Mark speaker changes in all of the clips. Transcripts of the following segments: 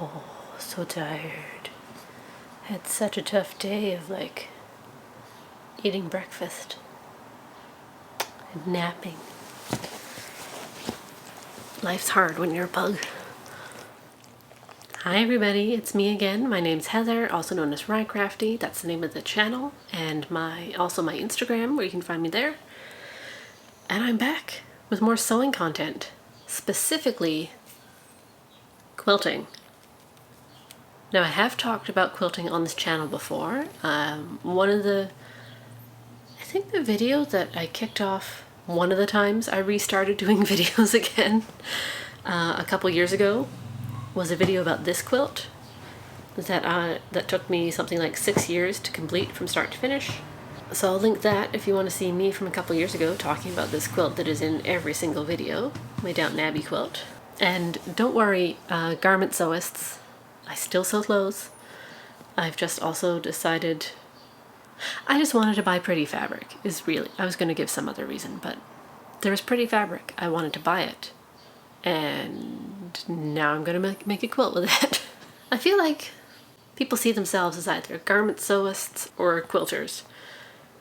Speaker 1: Oh, so tired. Had such a tough day of eating breakfast and napping. Life's hard when you're a pug. Hi everybody, it's me again. My name's Heather, also known as Rycrafty. That's the name of the channel, and also my Instagram, where you can find me there. And I'm back with more sewing content, specifically quilting. Now, I have talked about quilting on this channel before. I think the video that I kicked off one of the times I restarted doing videos again a couple years ago was a video about this quilt that took me something like 6 years to complete from start to finish. So I'll link that if you want to see me from a couple years ago talking about this quilt that is in every single video, my Downton Abbey quilt. And don't worry, garment sewists, I still sew clothes. I've just also decided I just wanted to buy pretty fabric. I was going to give some other reason, but there was pretty fabric. I wanted to buy it. And now I'm going to make a quilt with it. I feel like people see themselves as either garment sewists or quilters.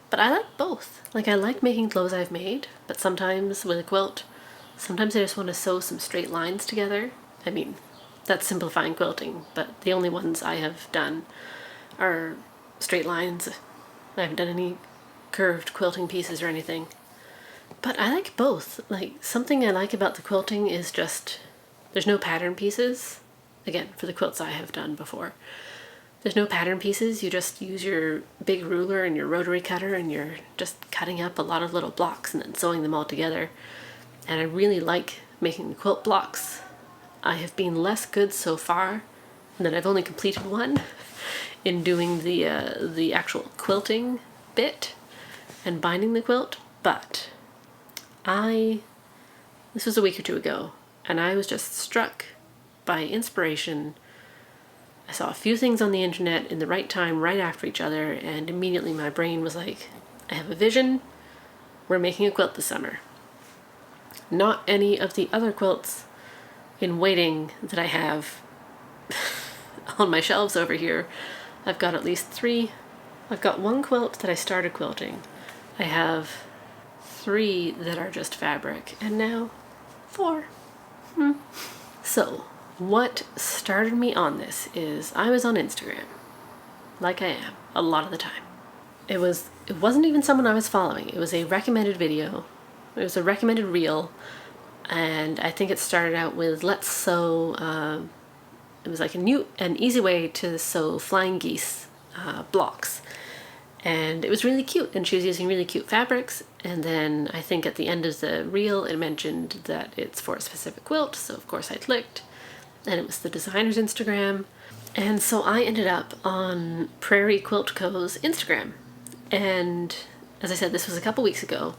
Speaker 1: But I like both. I like making clothes I've made, but sometimes with a quilt, sometimes I just want to sew some straight lines together. I mean, that's simplifying quilting, but the only ones I have done are straight lines. I haven't done any curved quilting pieces or anything. But I like both. Something I like about the quilting is just there's no pattern pieces. Again, for the quilts I have done before. There's no pattern pieces. You just use your big ruler and your rotary cutter and you're just cutting up a lot of little blocks and then sewing them all together. And I really like making the quilt blocks. I have been less good so far, and then I've only completed one in doing the actual quilting bit and binding the quilt, but this was a week or two ago, and I was just struck by inspiration. I saw a few things on the internet in the right time, right after each other, and immediately my brain was like, I have a vision, we're making a quilt this summer. Not any of the other quilts in waiting that I have on my shelves over here. I've got at least 3. I've got 1 quilt that I started quilting. I have 3 that are just fabric, and now 4. So, what started me on this is I was on Instagram, like I am, a lot of the time. It wasn't even someone I was following. It was a recommended video. It was a recommended reel. And I think it started out with let's sew, it was like an easy way to sew flying geese blocks. And it was really cute, and she was using really cute fabrics. And then I think at the end of the reel it mentioned that it's for a specific quilt, so of course I clicked, and it was the designer's Instagram. And so I ended up on Prairie Quilt Co.'s Instagram. And as I said, this was a couple weeks ago.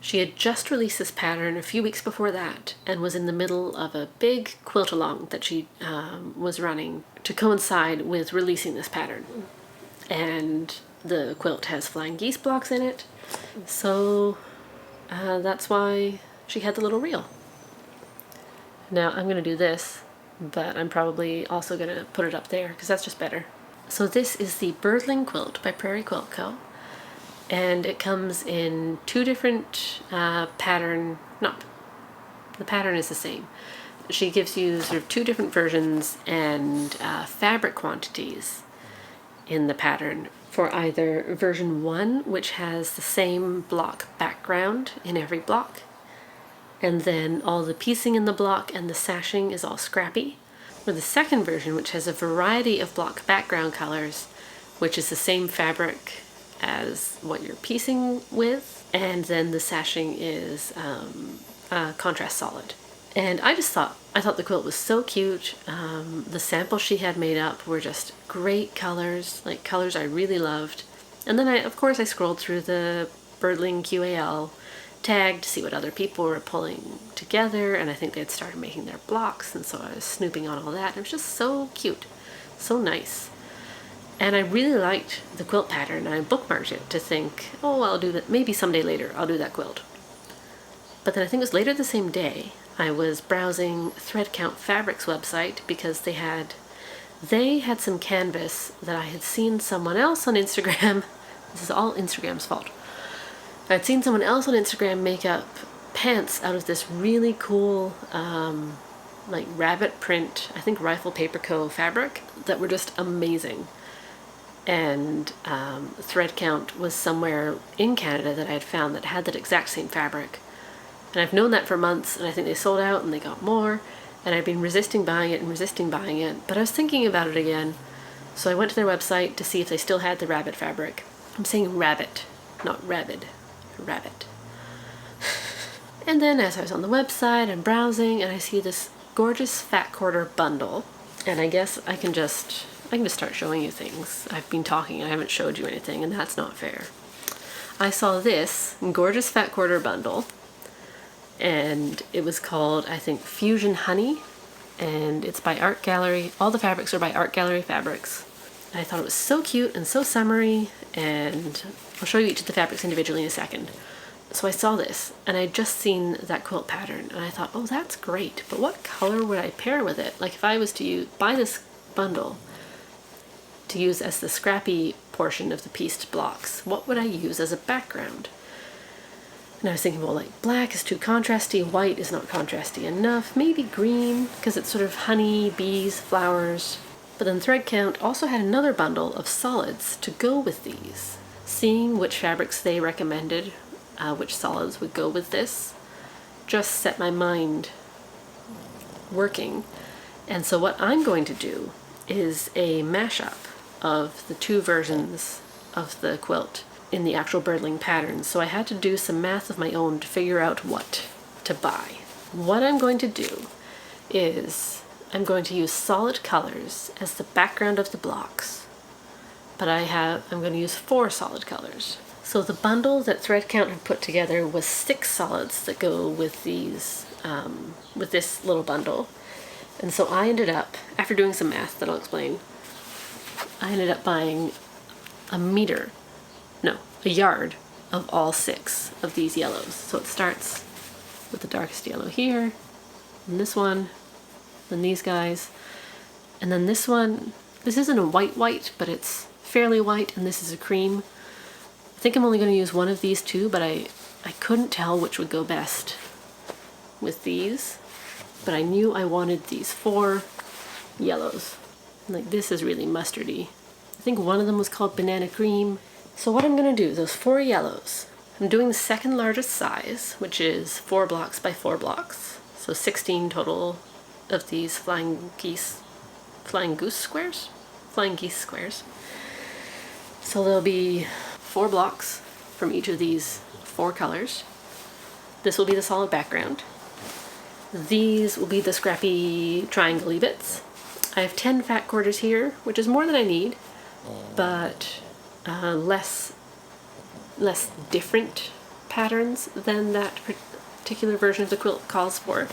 Speaker 1: She had just released this pattern a few weeks before that and was in the middle of a big quilt-along that she was running to coincide with releasing this pattern. And the quilt has flying geese blocks in it, so that's why she had the little reel. Now I'm going to do this, but I'm probably also going to put it up there because that's just better. So this is the Birdling Quilt by Prairie Quilt Co. And it comes in 2 different the pattern is the same. She gives you sort of 2 different versions and fabric quantities in the pattern for either version 1, which has the same block background in every block, and then all the piecing in the block and the sashing is all scrappy, or the second version, which has a variety of block background colors, which is the same fabric as what you're piecing with, and then the sashing is contrast solid. And I thought the quilt was so cute. The samples she had made up were just great colors, colors I really loved. And then of course I scrolled through the Birdling QAL tag to see what other people were pulling together, and I think they had started making their blocks, and so I was snooping on all that, and it was just so cute, so nice. And I really liked the quilt pattern, and I bookmarked it to think, oh, I'll do that, maybe someday later I'll do that quilt. But then I think it was later the same day I was browsing Thread Count Fabrics website because they had some canvas that I had seen someone else on Instagram. This is all Instagram's fault. I'd seen someone else on Instagram make up pants out of this really cool like rabbit print, I think Rifle Paper Co. fabric, that were just amazing. And Thread Count was somewhere in Canada that I had found that had that exact same fabric. And I've known that for months, and I think they sold out and they got more, and I've been resisting buying it, but I was thinking about it again. So I went to their website to see if they still had the rabbit fabric. I'm saying rabbit, not rabid. Rabbit. And then as I was on the website, I'm browsing, and I see this gorgeous fat quarter bundle. And I guess I can just start showing you things. I've been talking and I haven't showed you anything, and that's not fair. I saw this gorgeous fat quarter bundle, and it was called, I think, Fusion Honey, and it's by Art Gallery. All the fabrics are by Art Gallery Fabrics. And I thought it was so cute and so summery, and I'll show you each of the fabrics individually in a second. So I saw this, and I'd just seen that quilt pattern, and I thought, oh, that's great, but what color would I pair with it? Like, if I was to buy this bundle to use as the scrappy portion of the pieced blocks, what would I use as a background? And I was thinking, well, like, black is too contrasty, white is not contrasty enough, maybe green, because it's sort of honey, bees, flowers. But then Thread Count also had another bundle of solids to go with these. Seeing which fabrics they recommended, which solids would go with this, just set my mind working. And so what I'm going to do is a mashup of the two versions of the quilt in the actual Birdling patterns. So I had to do some math of my own to figure out what to buy. What I'm going to do is I'm going to use solid colors as the background of the blocks, but I'm going to use 4 solid colors. So the bundle that Thread Count had put together was 6 solids that go with these, with this little bundle. And so I ended up, after doing some math that I'll explain, I ended up buying a yard of all 6 of these yellows. So it starts with the darkest yellow here, and this one, then these guys, and then this one. This isn't a white, but it's fairly white, and this is a cream. I think I'm only going to use one of these two, but I couldn't tell which would go best with these, but I knew I wanted these 4 yellows. Like, this is really mustardy. I think one of them was called Banana Cream. So what I'm going to do, those 4 yellows, I'm doing the second largest size, which is 4 blocks by 4 blocks. So 16 total of these flying geese squares. So there'll be 4 blocks from each of these 4 colors. This will be the solid background. These will be the scrappy triangle-y bits. I have 10 fat quarters here, which is more than I need, but less different patterns than that particular version of the quilt calls for.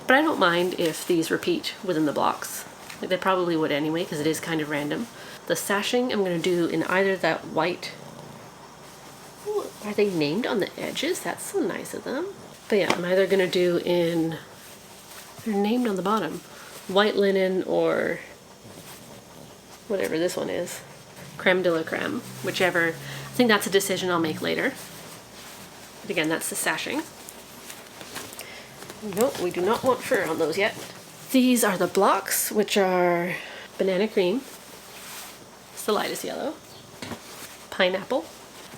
Speaker 1: But I don't mind if these repeat within the blocks. Like, they probably would anyway, because it is kind of random. The sashing I'm going to do in either that white... Ooh, are they named on the edges? That's so nice of them. But yeah, I'm either going to do in... They're named on the bottom. White linen or whatever this one is. Creme de la creme. Whichever. I think that's a decision I'll make later. But again, that's the sashing. Nope, we do not want fur on those yet. These are the blocks, which are banana cream. It's the lightest yellow. Pineapple.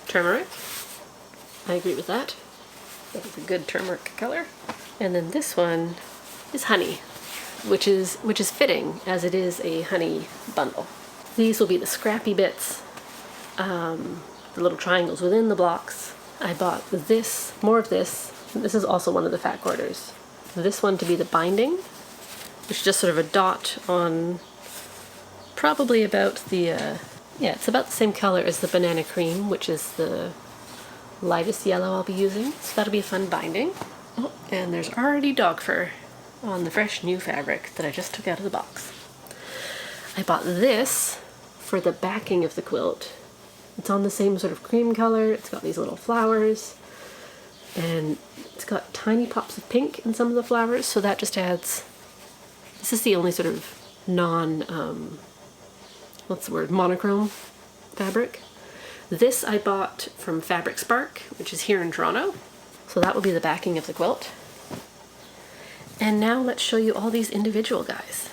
Speaker 1: Turmeric. I agree with that. That is a good turmeric color. And then this one is honey, which is fitting, as it is a honey bundle. These will be the scrappy bits, the little triangles within the blocks. I bought this, more of this. This is also one of the fat quarters. This one to be the binding, which is just sort of a dot on probably about the, yeah, it's about the same color as the banana cream, which is the lightest yellow I'll be using. So that'll be a fun binding. Oh, and there's already dog fur on the fresh new fabric that I just took out of the box. I bought this for the backing of the quilt. It's on the same sort of cream color. It's got these little flowers. And it's got tiny pops of pink in some of the flowers, so that just adds, this is the only sort of what's the word, monochrome fabric. This I bought from Fabric Spark, which is here in Toronto. So that will be the backing of the quilt. And now let's show you all these individual guys.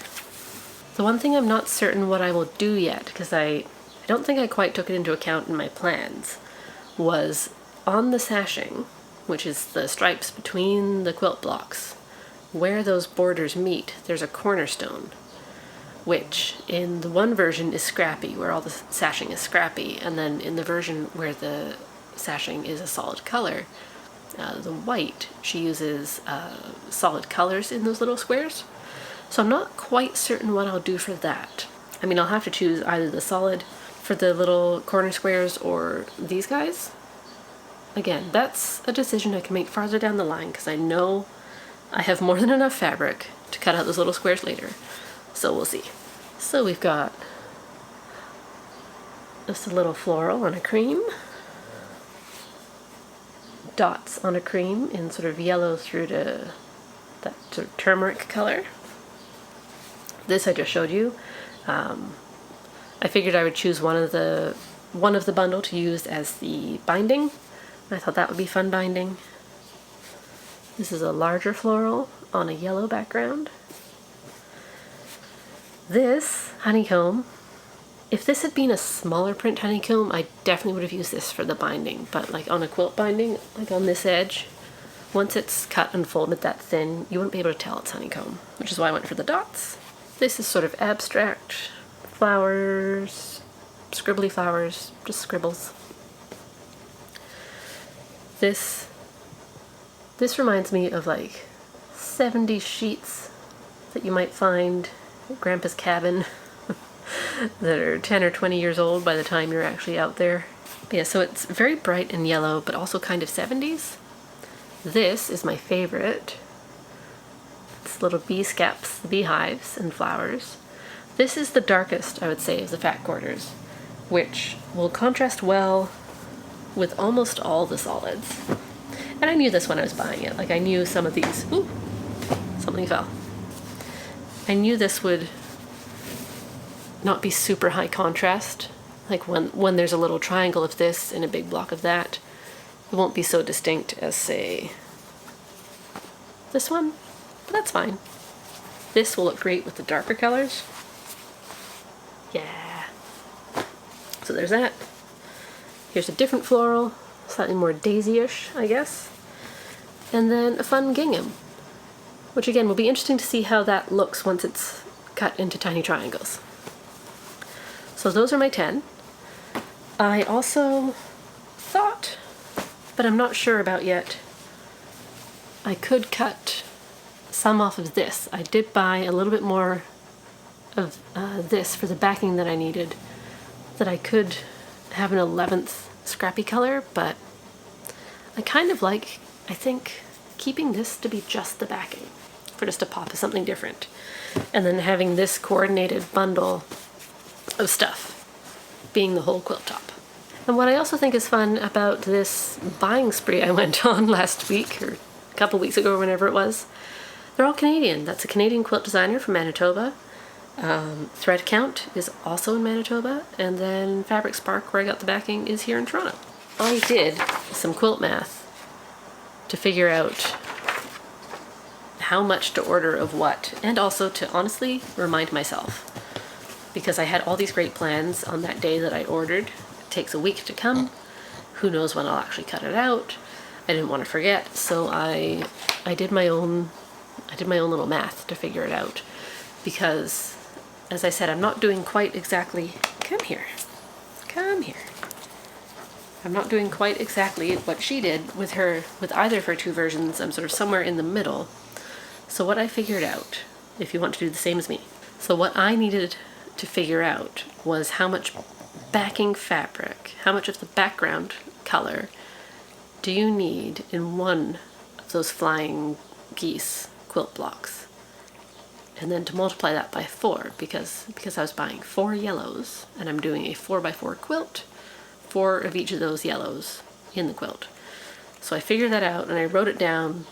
Speaker 1: The one thing I'm not certain what I will do yet, because I don't think I quite took it into account in my plans, was on the sashing, which is the stripes between the quilt blocks, where those borders meet, there's a cornerstone, which in the one version is scrappy, where all the sashing is scrappy, and then in the version where the sashing is a solid color, the white, she uses solid colors in those little squares. So I'm not quite certain what I'll do for that. I mean, I'll have to choose either the solid for the little corner squares or these guys. Again, that's a decision I can make farther down the line, because I know I have more than enough fabric to cut out those little squares later. So we'll see. So we've got just a little floral on a cream, dots on a cream in sort of yellow through to that sort of turmeric color. This I just showed you. I figured I would choose one of the bundle to use as the binding. I thought that would be fun binding. This is a larger floral on a yellow background. This honeycomb, if this had been a smaller print honeycomb, I definitely would have used this for the binding, but like on a quilt binding, like on this edge, once it's cut and folded that thin, you wouldn't be able to tell it's honeycomb, which is why I went for the dots. This is sort of abstract flowers, scribbly flowers, just scribbles. This reminds me of like 70s sheets that you might find at Grandpa's cabin that are 10 or 20 years old by the time you're actually out there. But yeah, so it's very bright and yellow, but also kind of 70s. This is my favorite. It's little bee skeps, the beehives and flowers. This is the darkest, I would say, of the fat quarters, which will contrast well with almost all the solids. And I knew this when I was buying it. Like, I knew some of these. Ooh, something fell. I knew this would not be super high contrast. Like when there's a little triangle of this and a big block of that, it won't be so distinct as, say, this one, but that's fine. This will look great with the darker colors. Yeah. So there's that. Here's a different floral, slightly more daisy-ish, I guess. And then a fun gingham, which again will be interesting to see how that looks once it's cut into tiny triangles. So those are my 10. I also thought, but I'm not sure about yet, I could cut some off of this. I did buy a little bit more of this for the backing that I needed, that I could have an 11th scrappy color, but I kind of like, I think, keeping this to be just the backing, for just a pop of something different, and then having this coordinated bundle of stuff being the whole quilt top. And what I also think is fun about this buying spree I went on last week, or a couple weeks ago, or whenever it was, they're all Canadian. That's a Canadian quilt designer from Manitoba. Thread Count is also in Manitoba, and then Fabric Spark, where I got the backing, is here in Toronto. I did some quilt math to figure out how much to order of what, and also to honestly remind myself, because I had all these great plans on that day that I ordered. It takes a week to come. Who knows when I'll actually cut it out? I didn't want to forget, so I did my own little math to figure it out, because, as I said, I'm not doing quite exactly, come here. I'm not doing quite exactly what she did with either of her two versions. I'm sort of somewhere in the middle. So what I figured out, if you want to do the same as me, so what I needed to figure out was how much backing fabric, how much of the background color do you need in one of those flying geese quilt blocks? And then to multiply that by 4, because I was buying 4 yellows, and I'm doing a 4x4 quilt, 4 of each of those yellows in the quilt. So I figured that out and I wrote it down,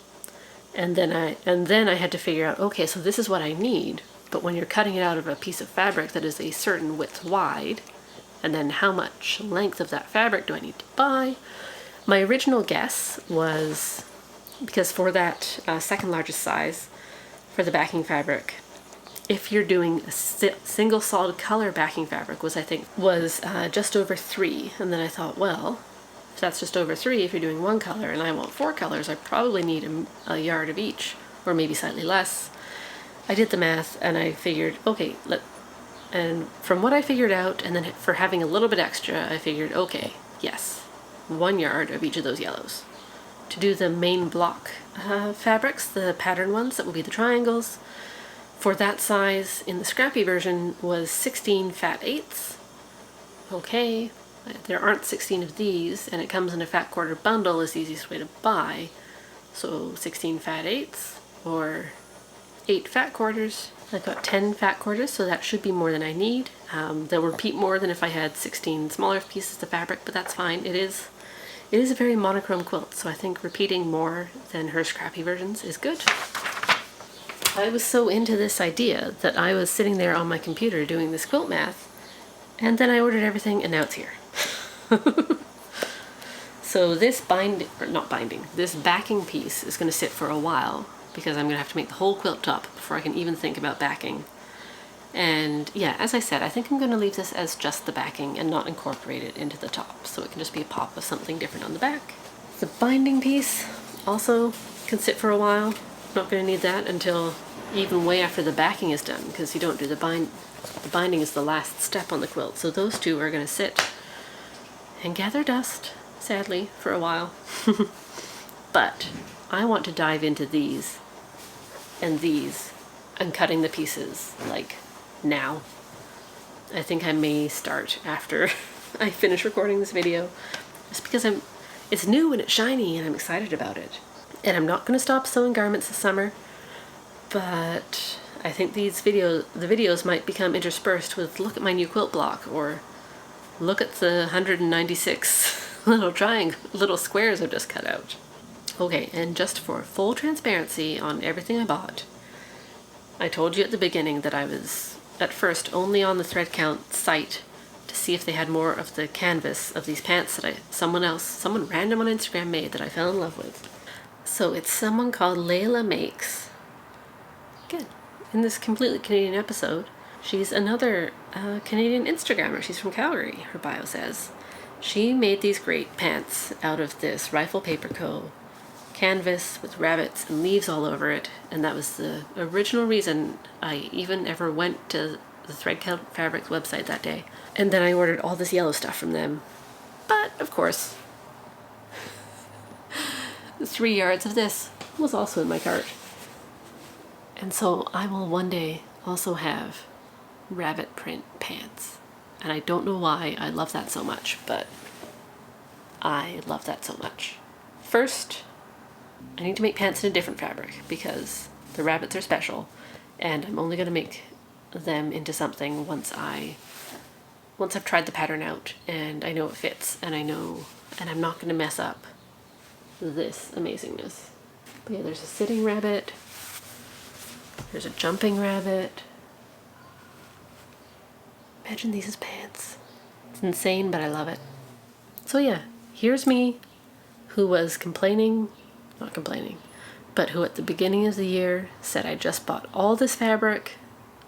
Speaker 1: and then I had to figure out, okay, so this is what I need, but when you're cutting it out of a piece of fabric that is a certain width wide, and then how much length of that fabric do I need to buy? My original guess was, because for that second largest size for the backing fabric, if you're doing a single solid color backing fabric, was just over 3. And then I thought, well, if that's just over 3, if you're doing one color and I want 4 colors, I probably need a yard of each, or maybe slightly less. I did the math and I figured, okay, and from what I figured out, and then for having a little bit extra, I figured, okay, yes, 1 yard of each of those yellows. To do the main block fabrics, the pattern ones, that will be the triangles, for that size in the scrappy version was 16 fat eighths. Okay, there aren't 16 of these, and it comes in a fat quarter bundle is the easiest way to buy. So 16 fat eighths, or 8 fat quarters. I've got 10 fat quarters, so that should be more than I need. They'll repeat more than if I had 16 smaller pieces of fabric, but that's fine. It is a very monochrome quilt, so I think repeating more than her scrappy versions is good. I was so into this idea that I was sitting there on my computer doing this quilt math, and then I ordered everything and now it's here. So this this backing piece is going to sit for a while because I'm going to have to make the whole quilt top before I can even think about backing. And yeah, as I said, I think I'm going to leave this as just the backing and not incorporate it into the top, so it can just be a pop of something different on the back. The binding piece also can sit for a while. Not going to need that until even way after the backing is done, because you don't do the binding is the last step on the quilt. So those two are going to sit and gather dust, sadly, for a while. But I want to dive into these and cutting the pieces like now. I think I may start after I finish recording this video, just because it's new and it's shiny and I'm excited about it. And I'm not going to stop sewing garments this summer, but I think the videos might become interspersed with look at my new quilt block, or look at the 196 little squares I've just cut out. Okay, and just for full transparency on everything I bought, I told you at the beginning that I was at first only on the thread count site to see if they had more of the canvas of these pants that someone random on Instagram made that I fell in love with. So it's someone called Layla Makes. Again, in this completely Canadian episode, she's another Canadian Instagrammer. She's from Calgary, her bio says. She made these great pants out of this Rifle Paper Co. canvas with rabbits and leaves all over it, and that was the original reason I even ever went to the Thread Count Fabrics website that day. And then I ordered all this yellow stuff from them. But, of course, 3 yards of this was also in my cart. And so I will one day also have rabbit print pants. And I don't know why I love that so much, but I love that so much. First, I need to make pants in a different fabric because the rabbits are special, and I'm only going to make them into something once I've tried the pattern out and I know it fits, and I'm not going to mess up this amazingness. But yeah, there's a sitting rabbit, there's a jumping rabbit. Imagine these as pants. It's insane, but I love it. So yeah, here's me, who was not complaining, but who at the beginning of the year said I just bought all this fabric,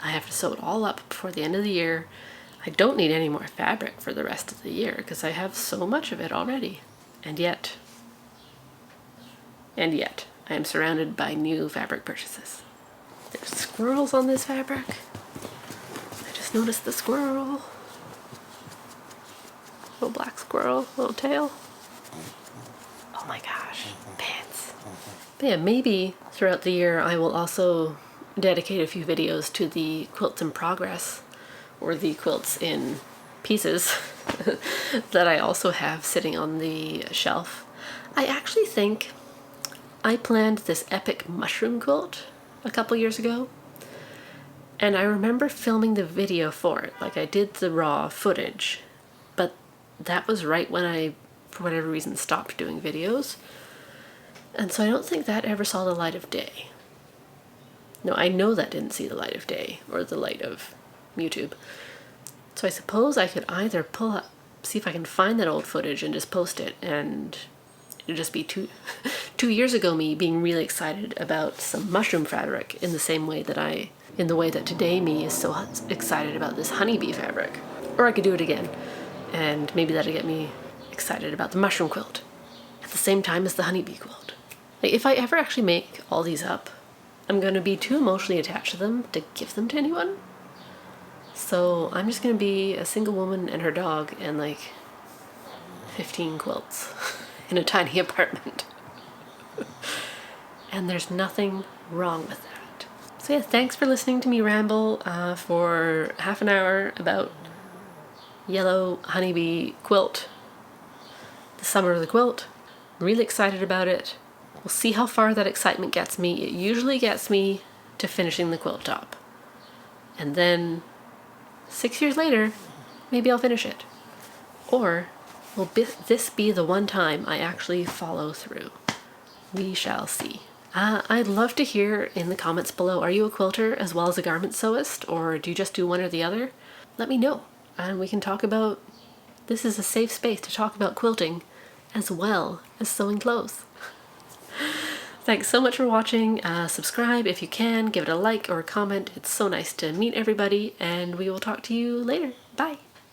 Speaker 1: I have to sew it all up before the end of the year, I don't need any more fabric for the rest of the year because I have so much of it already. And yet, I am surrounded by new fabric purchases. There's squirrels on this fabric. I just noticed the squirrel. Little black squirrel, little tail. Oh my gosh, pants. But yeah, maybe throughout the year I will also dedicate a few videos to the quilts in progress, or the quilts in pieces that I also have sitting on the shelf. I actually think I planned this epic mushroom quilt a couple years ago, and I remember filming the video for it. Like, I did the raw footage, but that was right when I, for whatever reason, stopped doing videos. And so I don't think that ever saw the light of day. No, I know that didn't see the light of day, or the light of YouTube. So I suppose I could either pull up, see if I can find that old footage and just post it, and it'd just be 2 years ago me being really excited about some mushroom fabric in the way that today me is so excited about this honeybee fabric. Or I could do it again, and maybe that'd get me excited about the mushroom quilt at the same time as the honeybee quilt. Like, if I ever actually make all these up, I'm going to be too emotionally attached to them to give them to anyone. So I'm just going to be a single woman and her dog and like 15 quilts in a tiny apartment. And there's nothing wrong with that. So yeah, thanks for listening to me ramble for half an hour about yellow honeybee quilt. The summer of the quilt. Really excited about it. We'll see how far that excitement gets me. It usually gets me to finishing the quilt top. And then 6 years later, maybe I'll finish it. Or will this be the one time I actually follow through? We shall see. I'd love to hear in the comments below, are you a quilter as well as a garment sewist, or do you just do one or the other? Let me know, and we can talk about, this is a safe space to talk about quilting as well as sewing clothes. Thanks so much for watching. Subscribe if you can, give it a like or a comment. It's so nice to meet everybody, and we will talk to you later. Bye.